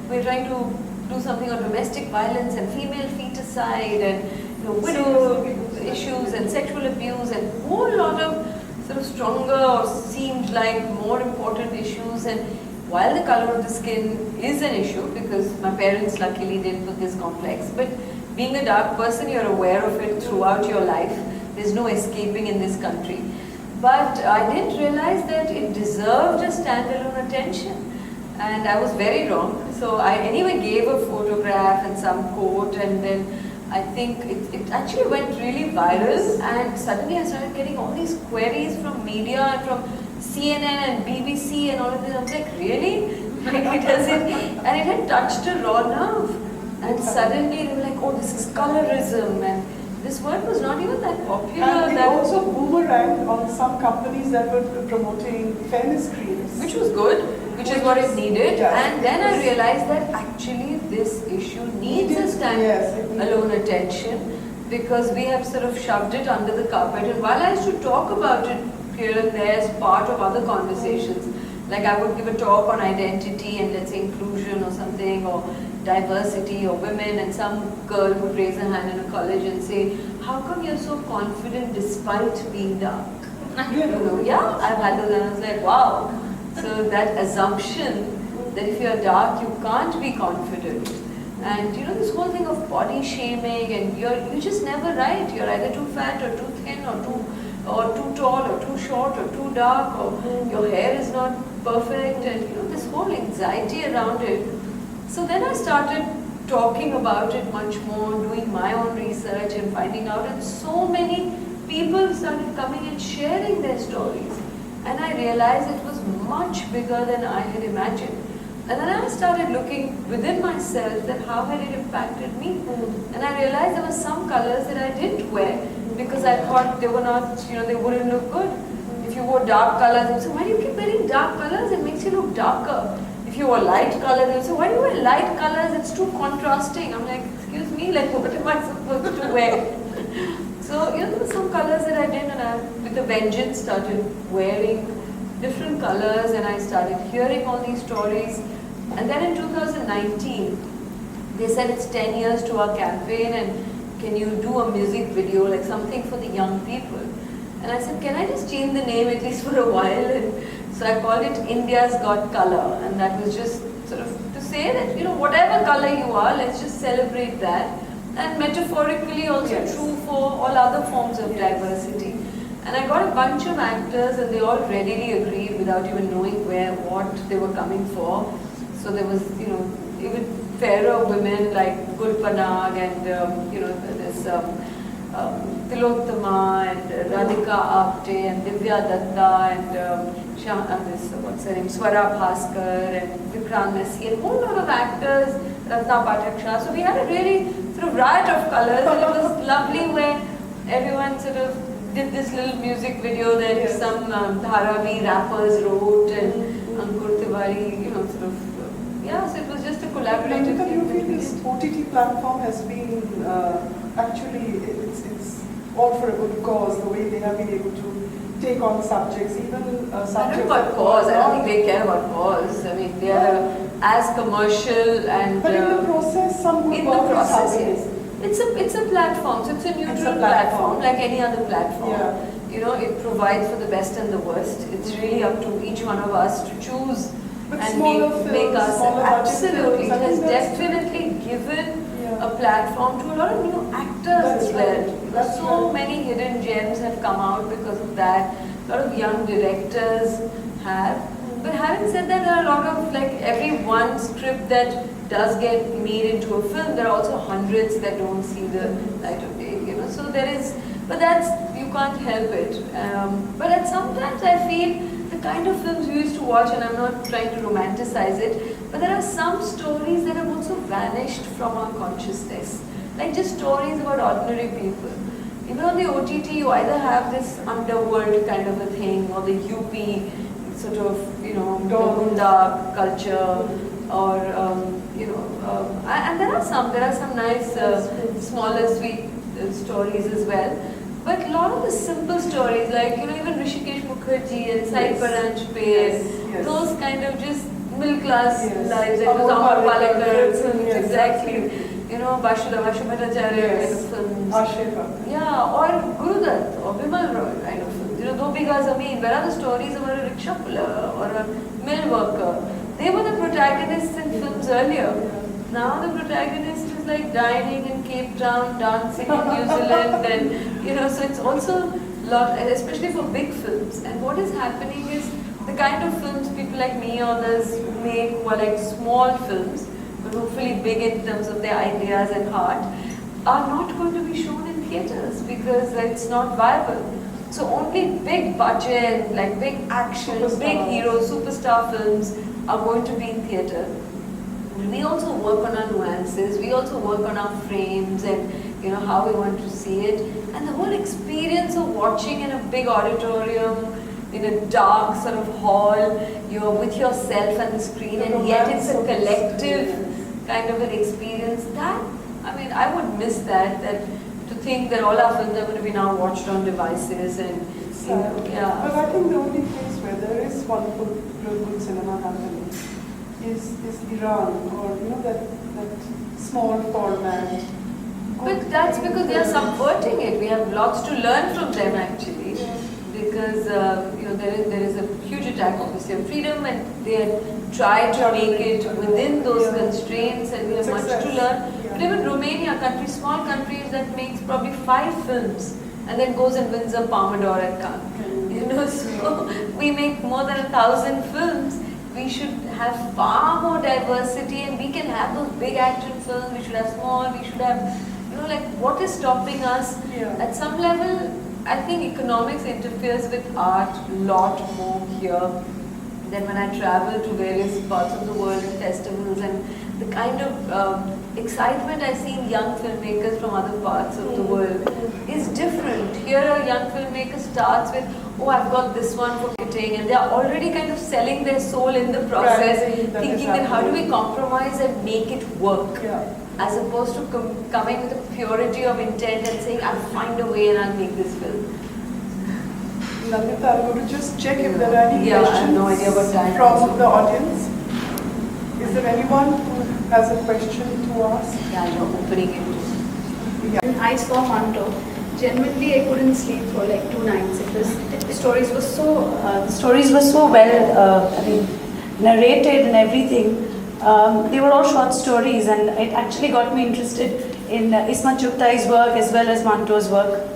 we're trying to do something on domestic violence and female feticide and widow issues and sexual abuse and a whole lot of sort of stronger or seemed like more important issues. And while the color of the skin is an issue, because my parents luckily didn't put this complex, but being a dark person, you're aware of it throughout your life. There's no escaping in this country. But I didn't realize that it deserved a standalone attention. And I was very wrong. So I anyway gave a photograph and some quote, and then I think it actually went really viral, and suddenly I started getting all these queries from media and from CNN and BBC and all of this. I was like, really? Like it doesn't, and it had touched a raw nerve. And suddenly they were like, oh, this is colorism, and this word was not even that popular. And it that also boomeranged on some companies that were promoting fairness creams. which was good, which is what it needed. Yes, and then I realized that actually this issue needs a stand-alone attention, because we have sort of shoved it under the carpet. And while I used to talk about it here and there as part of other conversations, like I would give a talk on identity and let's say inclusion or something, or diversity or women, and some girl would raise her hand in a college and say, how come you're so confident despite being dark? You know, yeah, I've had those, and I was like, wow. So that assumption that if you're dark, you can't be confident. And you know, this whole thing of body shaming, and you're just never right. You're either too fat or too thin or too tall or too short or too dark, or your hair is not perfect, and you know, this whole anxiety around it. So then I started talking about it much more, doing my own research and finding out, and so many people started coming and sharing their stories. And I realized it was much bigger than I had imagined. And then I started looking within myself that how had it impacted me. And I realized there were some colors that I didn't wear because I thought they were not, you know, they wouldn't look good. If you wore dark colors, they would say, why do you keep wearing dark colors? It makes you look darker. If you wore light colors, they would say, why do you wear light colors? It's too contrasting. I'm like, excuse me, like what am I supposed to wear? So, you know, there were some colors that I did, and I, with a vengeance, started wearing different colors, and I started hearing all these stories. And then in 2019, they said it's 10 years to our campaign, and can you do a music video, like something for the young people? And I said, can I just change the name at least for a while? And so I called it India's Got Color, and that was just sort of to say that, you know, whatever color you are, let's just celebrate that. And metaphorically also true for all other forms of diversity. And I got a bunch of actors, and they all readily agreed without even knowing what they were coming for. So there was, you know, even fairer women like Gulpanag and, you know, this Tilottama and Radhika Apte and Divya Datta and this, what's her name, Swara Bhaskar and Vikrant Messi, and a whole lot of actors, Ratna Pathak Shah. So we had a really sort of riot of colors, and it was lovely where everyone sort of did this little music video that some Dharavi rappers wrote, and Ankur Tiwari, you know, sort of, so it was just a collaborative Nandita, do you feel thing. this OTT platform has been actually, it's all for a good cause, the way they have been able to take on subjects, even subjects. I don't know about cause, I don't think they care about cause. I mean, they are as commercial and... But in the process, some good in the work is process, happening. yes. It's a platform, so it's a neutral platform like any other platform. Yeah. You know, it provides for the best and the worst. It's really up to each one of us to choose But and smaller make films, us smaller budget absolutely. films, I It has think that's definitely given Yeah. a platform to a lot of new actors That's as well. right. That's So right. many hidden gems have come out because of that. A lot of young directors have. But having said that, there are a lot of, like, every one script that does get made into a film, there are also hundreds that don't see the light of day, you know. So there is, but that's, you can't help it. But at sometimes I feel the kind of films we used to watch, and I'm not trying to romanticize it, but there are some stories that have also vanished from our consciousness. Like just stories about ordinary people. Even on the OTT, you either have this underworld kind of a thing, or the UP sort of, you know, the Gunda culture, or, you know, and there are some nice, smaller, sweet stories as well. But a lot of the simple stories, like, you know, even Rishikesh Mukherjee and Sai Paranjpe, those kind of just middle class lives, like Amar Palekar, exactly. You know, Basudeva Bhattacharya kind of films. Yeah, or Gurudutt or Bimal Roy kind of films. You know, Do Bigha Zameen, where are the stories about a rickshaw puller or a mill worker? They were the protagonists in films earlier. Now the protagonist is like dining in Cape Town, dancing in New Zealand, and you know, so it's also a lot, especially for big films. And what is happening is the kind of films people like me or others make were like small films, but hopefully big in terms of their ideas and heart, are not going to be shown in theatres because it's not viable. So only big budget, like big action, big heroes, superstar films are going to be in theatre, we also work on our nuances, we also work on our frames and how we want to see it. And the whole experience of watching in a big auditorium, in a dark sort of hall, you're with yourself and the screen, and yet it's a collective kind of an experience. That, I would miss that to think that all our films are going to be now watched on devices and yeah. But I think the only place where there is wonderful, real good cinema happening is Iran, or that small format. But that's because they are subverting it. We have lots to learn from them actually, because there is a huge attack obviously on freedom, and they try to make it within those constraints, and we have much to learn. But even Romania, small countries that makes probably 5 films and then goes and wins a Palme d'Or at Cannes. So we make more than 1,000 films. We should have far more diversity, and we can have those big action films. We should have small. We should have, what is stopping us? At some level, I think economics interferes with art a lot more here than when I travel to various parts of the world and festivals, and the kind of excitement I see in young filmmakers from other parts of the world is different. Here a young filmmaker starts with, oh, I've got this one for kitting, and they are already kind of selling their soul in the process, thinking that how do we compromise and make it work, as opposed to coming with a purity of intent and saying, I'll find a way and I'll make this film. Nandita, I'm going to just check if there are any questions I have no idea what time from the audience. Is there anyone who has a question to ask? Yeah, you're opening it. When I saw Manto, genuinely I couldn't sleep for like 2 nights. The stories were so well, narrated and everything. They were all short stories, and it actually got me interested in Ismat Chughtai's work as well as Manto's work.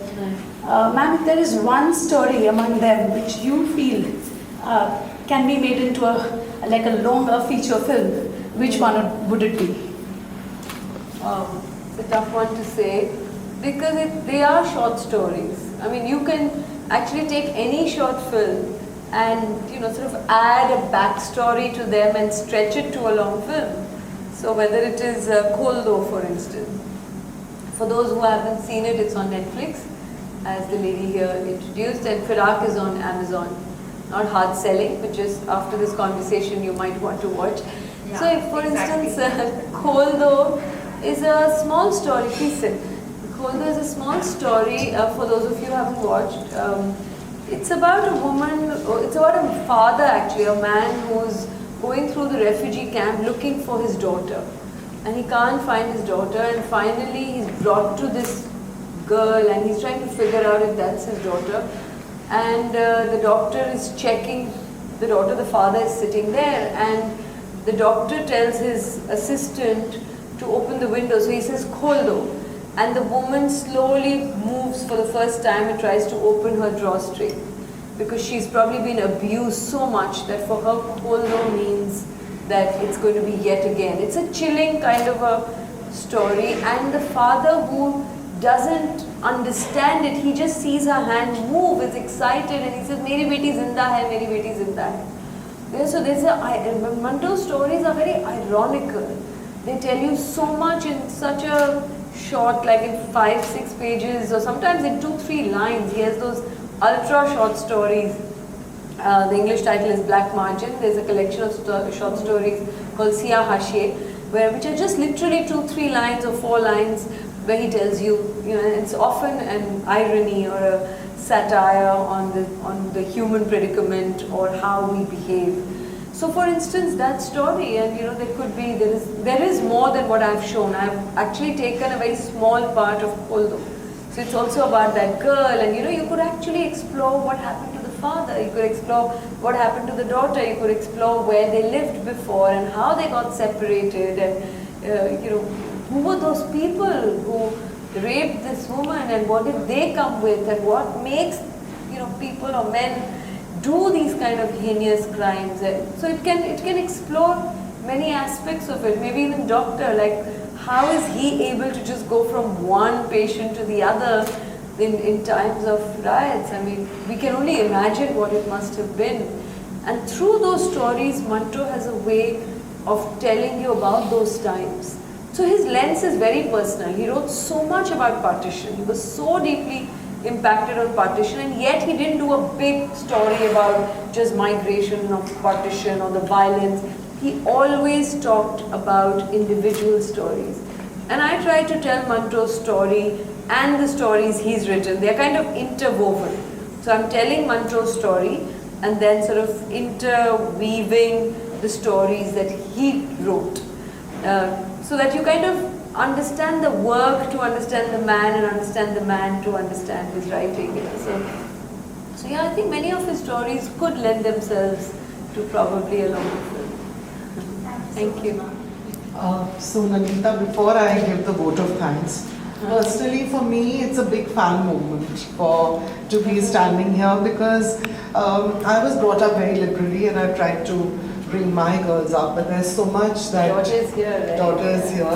Ma'am, if there is one story among them which you feel can be made into a longer feature film, which one would it be? It's a tough one to say, because they are short stories. You can actually take any short film and sort of add a backstory to them and stretch it to a long film. So whether it is Koldo, for instance, for those who haven't seen it, it's on Netflix, as the lady here introduced, and Firak is on Amazon. Not hard selling, but just after this conversation you might want to watch. Yeah, so if, for instance, Koldo is a small story. Please sit. Koldo is a small story, for those of you who haven't watched. It's about a woman, it's about a father actually, a man who's going through the refugee camp looking for his daughter. And he can't find his daughter, and finally he's brought to this girl, and he's trying to figure out if that's his daughter. And the doctor is checking the daughter, the father is sitting there, and the doctor tells his assistant to open the window. So he says, Koldo. And the woman slowly moves for the first time and tries to open her drawstring, because she's probably been abused so much that for her, Koldo means that it's going to be yet again. It's a chilling kind of a story, and the father who doesn't understand it, he just sees her hand move, is excited, and he says, Meri beti zinda hai, Meri beti zinda hai. So Manto's stories are very ironical. They tell you so much in such a short, like in 5-6 pages, or sometimes in 2-3 lines. He has those ultra short stories. The English title is Black Margin. There's a collection of short stories called Siyah Hashiye, which are just literally 2-3 lines or 4 lines, where he tells you, it's often an irony or a satire on the human predicament or how we behave. So for instance, that story, and there is more than what I've shown. I've actually taken a very small part of Koldo. So it's also about that girl, and you could actually explore what happened to the father, you could explore what happened to the daughter, you could explore where they lived before and how they got separated, and who were those people who raped this woman, and what did they come with, and what makes people or men do these kind of heinous crimes. So it can explore many aspects of it. Maybe even doctor, like how is he able to just go from one patient to the other in times of riots? We can only imagine what it must have been. And through those stories, Manto has a way of telling you about those times. So his lens is very personal. He wrote so much about partition. He was so deeply impacted on partition, and yet he didn't do a big story about just migration of partition or the violence. He always talked about individual stories. And I try to tell Manto's story and the stories he's written. They're kind of interwoven. So I'm telling Manto's story and then sort of interweaving the stories that he wrote. So that you kind of understand the work to understand the man, and understand the man to understand his writing. So yeah, I think many of his stories could lend themselves to probably a longer film. Thank you. So Nandita, before I give the vote of thanks, personally for me it's a big fan moment to be standing here, because I was brought up very liberally and I've tried to bring my girls up, but there's so much that Daughter's here, right? Daughter's here,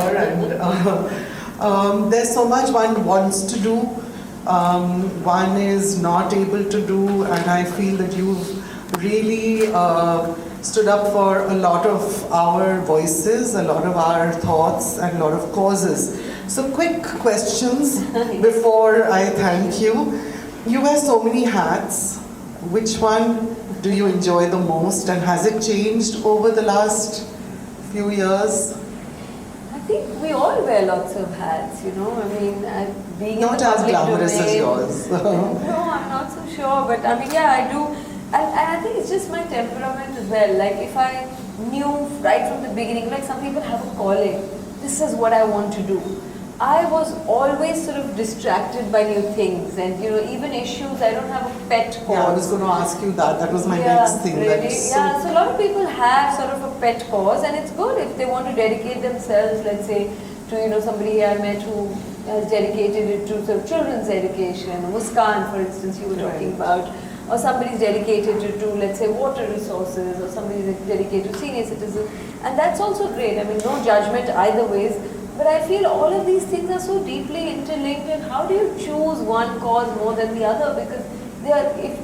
and there's so much one wants to do, one is not able to do, and I feel that you've really stood up for a lot of our voices, a lot of our thoughts, and a lot of causes. So quick questions before I thank you. You wear so many hats. Which one do you enjoy the most, and has it changed over the last few years? I think we all wear lots of hats, I mean, being Not in the as public glamorous domain, as yours. No, I'm not so sure, but I mean, yeah, I do. And I think it's just my temperament as well. Like if I knew right from the beginning, like some people have a calling, this is what I want to do. I was always sort of distracted by new things, and even issues. I don't have a pet cause. Yeah, I was going to ask you that. That was my next thing. Really? Yeah, so a lot of people have sort of a pet cause, and it's good if they want to dedicate themselves, let's say, to somebody I met who has dedicated it to sort of children's education. Muskan, for instance, you were talking about, or somebody's dedicated it to, let's say, water resources, or somebody's dedicated to senior citizens, and that's also great. I mean, no judgment either ways. But I feel all of these things are so deeply interlinked, and how do you choose one cause more than the other? Because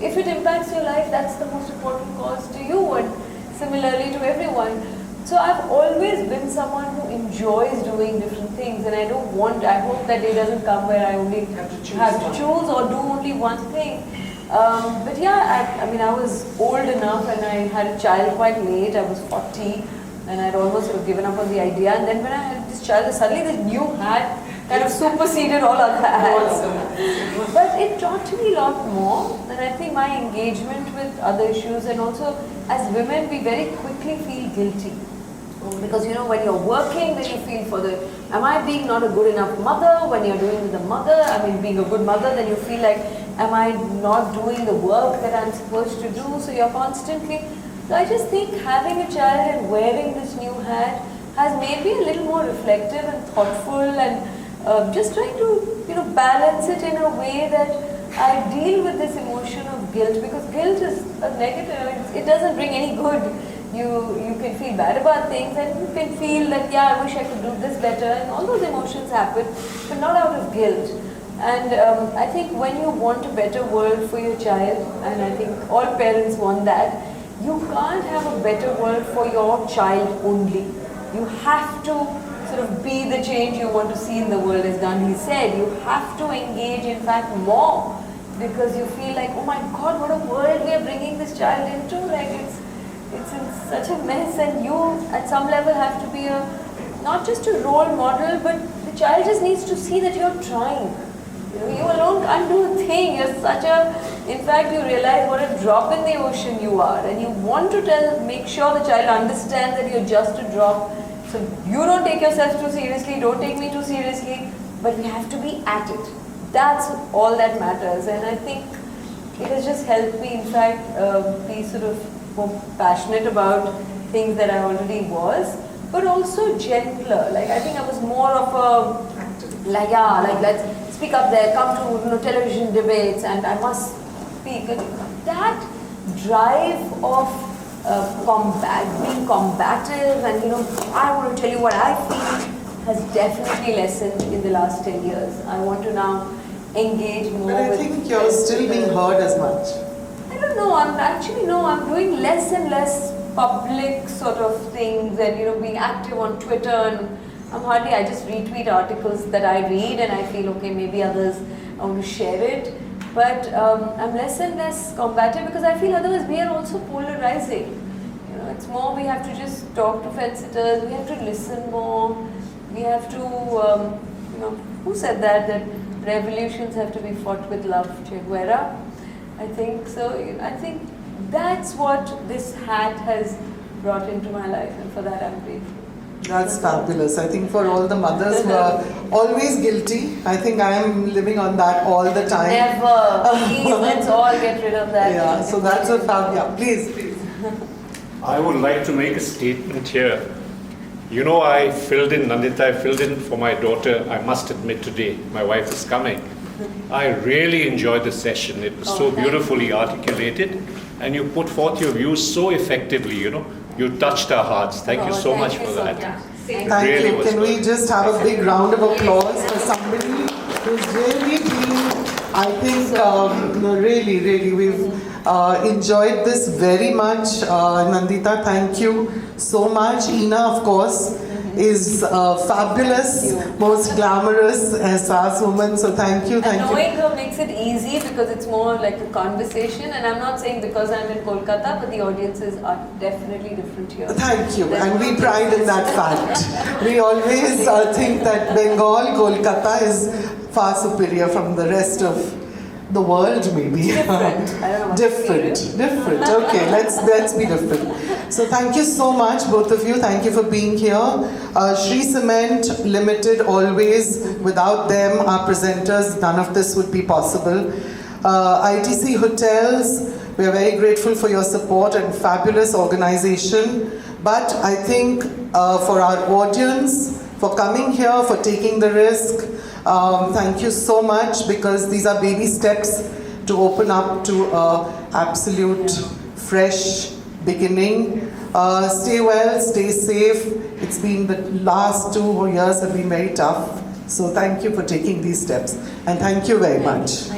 if it impacts your life, that's the most important cause to you, and similarly to everyone. So I've always been someone who enjoys doing different things, and I hope that day doesn't come where I only have to choose or do only one thing. But yeah, I mean, I was old enough and I had a child quite late. I was 40. And I'd almost sort of given up on the idea. And then when I had this child, suddenly this new hat kind of superseded all other hats. But it taught me a lot more. And I think my engagement with other issues, and also as women, we very quickly feel guilty. Because when you're working, then you feel am I being not a good enough mother? When you're doing the mother, I mean being a good mother, then you feel like, am I not doing the work that I'm supposed to do? So you're constantly... So I just think having a child and wearing this new hat has made me a little more reflective and thoughtful, and just trying to balance it in a way that I deal with this emotion of guilt, because guilt is a negative. I mean, it doesn't bring any good. You can feel bad about things, and you can feel that I wish I could do this better, and all those emotions happen, but not out of guilt. And I think when you want a better world for your child, and I think all parents want that, you can't have a better world for your child only. You have to sort of be the change you want to see in the world, as Gandhi said. You have to engage, in fact, more, because you feel like, oh my God, what a world we are bringing this child into. Like it's in such a mess, and you at some level have to be not just a role model, but the child just needs to see that you're trying. You alone can't do a thing. You're in fact, you realize what a drop in the ocean you are, and you want to make sure the child understands that you're just a drop. So you don't take yourself too seriously, don't take me too seriously, but we have to be at it. That's all that matters, and I think it has just helped me, in fact, be sort of more passionate about things that I already was, but also gentler. Like I think I was more of a, let's speak up there, come to television debates, and I must speak. That drive of being combative, and I want to tell you what I feel, has definitely lessened in the last 10 years. I want to now engage more. But I think you're still being heard as much. I don't know. I'm actually, no, I'm doing less and less public sort of things and, being active on Twitter, and I just retweet articles that I read and I feel, okay, maybe others, I want to share it. But I'm less and less combative because I feel otherwise we are also polarizing. It's more we have to just talk to fence-sitters, we have to listen more, we have to, who said that revolutions have to be fought with love, Che Guevara? I think so. I think that's what this hat has brought into my life, and for that I'm grateful. That's fabulous. I think for all the mothers who are always guilty, I think I am living on that all the time. Never. Please, let's all get rid of that. Yeah, so that's a yeah, please. I would like to make a statement here. I filled in, Nandita, I filled in for my daughter, I must admit today, my wife is coming. I really enjoyed the session. It was so beautifully articulated and you put forth your views so effectively, You touched our hearts. Thank you so much for that. Thank you. Can we just have a big round of applause for somebody who's really been, I think, really, we've enjoyed this very much. Nandita, thank you so much. Ina, of course, is fabulous, most glamorous SAS woman. So thank you, and knowing her makes it easy because it's more like a conversation. And I'm not saying because I'm in Kolkata, but the audiences are definitely different here. Thank you, and we pride in that fact. We always think that Bengal, Kolkata is far superior from the rest of the world, maybe. Different. I don't know what different. Okay, let's be different. So thank you so much, both of you. Thank you for being here. Shri Cement Limited, always. Without them, our presenters, none of this would be possible. ITC Hotels, we are very grateful for your support and fabulous organization. But I think for our audience, for coming here, for taking the risk, thank you so much, because these are baby steps to open up to absolute fresh beginning. Stay well, stay safe. It's been the last 2 years have been very tough. So thank you for taking these steps, and thank you very much.